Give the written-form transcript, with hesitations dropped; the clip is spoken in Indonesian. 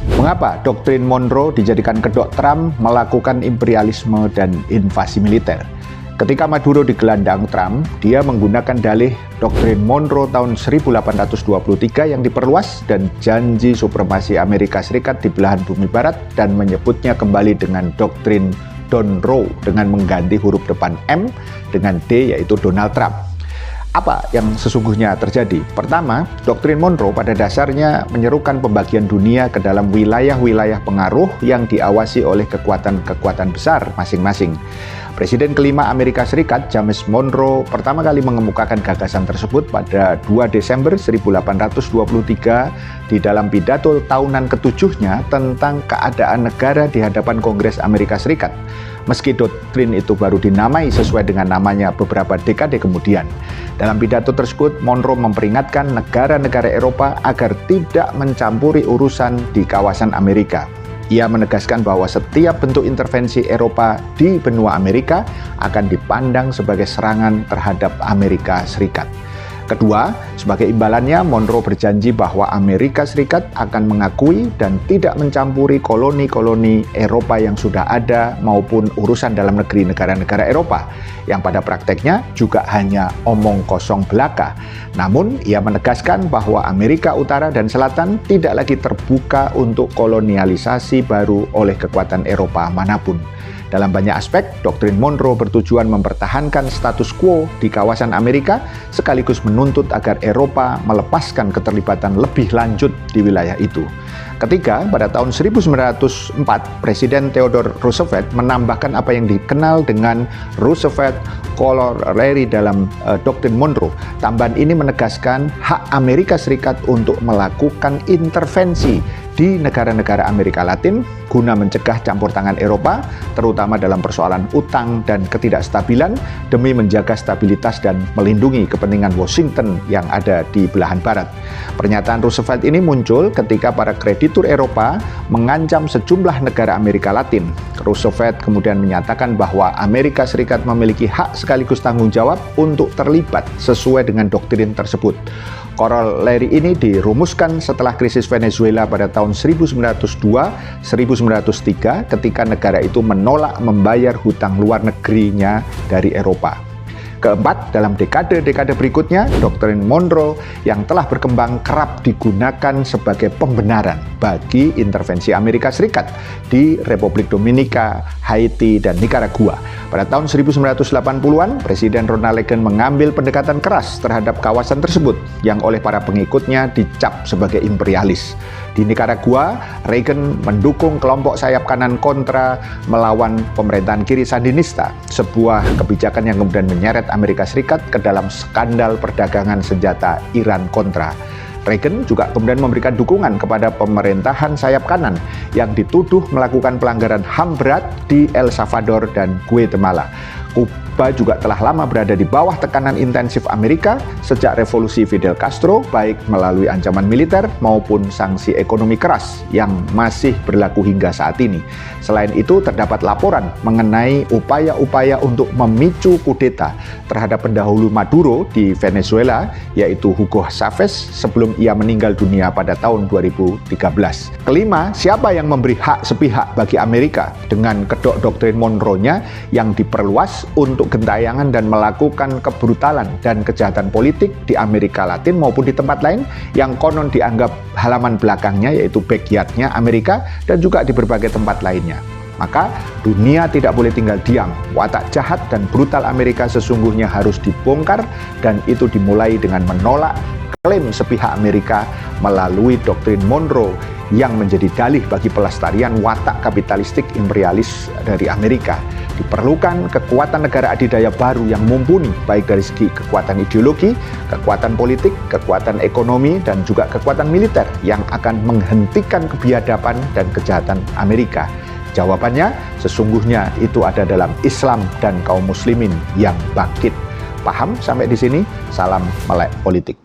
Mengapa doktrin Monroe dijadikan kedok Trump melakukan imperialisme dan invasi militer? Ketika Maduro digelandang Trump, dia menggunakan dalih doktrin Monroe tahun 1823 yang diperluas dan janji supremasi Amerika Serikat di belahan bumi barat dan menyebutnya kembali dengan doktrin Monroe dengan mengganti huruf depan M dengan D yaitu Donald Trump. Apa yang sesungguhnya terjadi? Pertama, doktrin Monroe pada dasarnya menyerukan pembagian dunia ke dalam wilayah-wilayah pengaruh yang diawasi oleh kekuatan-kekuatan besar masing-masing. Presiden kelima Amerika Serikat, James Monroe, pertama kali mengemukakan gagasan tersebut pada 2 Desember 1823 di dalam pidato tahunan ketujuhnya tentang keadaan negara di hadapan Kongres Amerika Serikat. Meski doktrin itu baru dinamai sesuai dengan namanya beberapa dekade kemudian. Dalam pidato tersebut, Monroe memperingatkan negara-negara Eropa agar tidak mencampuri urusan di kawasan Amerika. Ia menegaskan bahwa setiap bentuk intervensi Eropa di benua Amerika akan dipandang sebagai serangan terhadap Amerika Serikat. Kedua, sebagai imbalannya, Monroe berjanji bahwa Amerika Serikat akan mengakui dan tidak mencampuri koloni-koloni Eropa yang sudah ada maupun urusan dalam negeri negara-negara Eropa, yang pada prakteknya juga hanya omong kosong belaka. Namun, ia menegaskan bahwa Amerika Utara dan Selatan tidak lagi terbuka untuk kolonialisasi baru oleh kekuatan Eropa manapun. Dalam banyak aspek, doktrin Monroe bertujuan mempertahankan status quo di kawasan Amerika sekaligus menuntut agar Eropa melepaskan keterlibatan lebih lanjut di wilayah itu. Ketiga, pada tahun 1904, Presiden Theodore Roosevelt menambahkan apa yang dikenal dengan Roosevelt Corollary dalam doktrin Monroe. Tambahan ini menegaskan hak Amerika Serikat untuk melakukan intervensi di negara-negara Amerika Latin guna mencegah campur tangan Eropa, terutama dalam persoalan utang dan ketidakstabilan demi menjaga stabilitas dan melindungi kepentingan Washington yang ada di belahan barat. Pernyataan Roosevelt ini muncul ketika para kreditur Eropa mengancam sejumlah negara Amerika Latin. Roosevelt kemudian menyatakan bahwa Amerika Serikat memiliki hak sekaligus tanggung jawab untuk terlibat sesuai dengan doktrin tersebut. Corollary ini dirumuskan setelah krisis Venezuela pada tahun 1902-1903 ketika negara itu menolak membayar hutang luar negerinya dari Eropa. Keempat, dalam dekade-dekade berikutnya, doktrin Monroe yang telah berkembang kerap digunakan sebagai pembenaran bagi intervensi Amerika Serikat di Republik Dominika, Haiti, dan Nicaragua. Pada tahun 1980-an, Presiden Ronald Reagan mengambil pendekatan keras terhadap kawasan tersebut yang oleh para pengikutnya dicap sebagai imperialis. Di Nicaragua, Reagan mendukung kelompok sayap kanan kontra melawan pemerintahan kiri Sandinista, sebuah kebijakan yang kemudian menyeret Amerika Serikat ke dalam skandal perdagangan senjata Iran-Kontra. Reagan juga kemudian memberikan dukungan kepada pemerintahan sayap kanan yang dituduh melakukan pelanggaran HAM berat di El Salvador dan Guatemala. Kuba juga telah lama berada di bawah tekanan intensif Amerika sejak revolusi Fidel Castro, baik melalui ancaman militer maupun sanksi ekonomi keras yang masih berlaku hingga saat ini. Selain itu, terdapat laporan mengenai upaya-upaya untuk memicu kudeta terhadap pendahulu Maduro di Venezuela, yaitu Hugo Chavez, sebelum ia meninggal dunia pada tahun 2013. Kelima, siapa yang memberi hak sepihak bagi Amerika dengan kedok doktrin Monroe-nya yang diperluas untuk gentayangan dan melakukan kebrutalan dan kejahatan politik di Amerika Latin maupun di tempat lain yang konon dianggap halaman belakangnya, yaitu backyard-nya Amerika, dan juga di berbagai tempat lainnya. Maka dunia tidak boleh tinggal diam. Watak jahat dan brutal Amerika sesungguhnya harus dibongkar, dan itu dimulai dengan menolak klaim sepihak Amerika melalui doktrin Monroe yang menjadi dalih bagi pelestarian watak kapitalistik imperialis dari Amerika. Diperlukan kekuatan negara adidaya baru yang mumpuni, baik dari segi kekuatan ideologi, kekuatan politik, kekuatan ekonomi, dan juga kekuatan militer yang akan menghentikan kebiadaban dan kejahatan Amerika. Jawabannya, sesungguhnya itu ada dalam Islam dan kaum muslimin yang bangkit. Paham sampai di sini? Salam melek politik.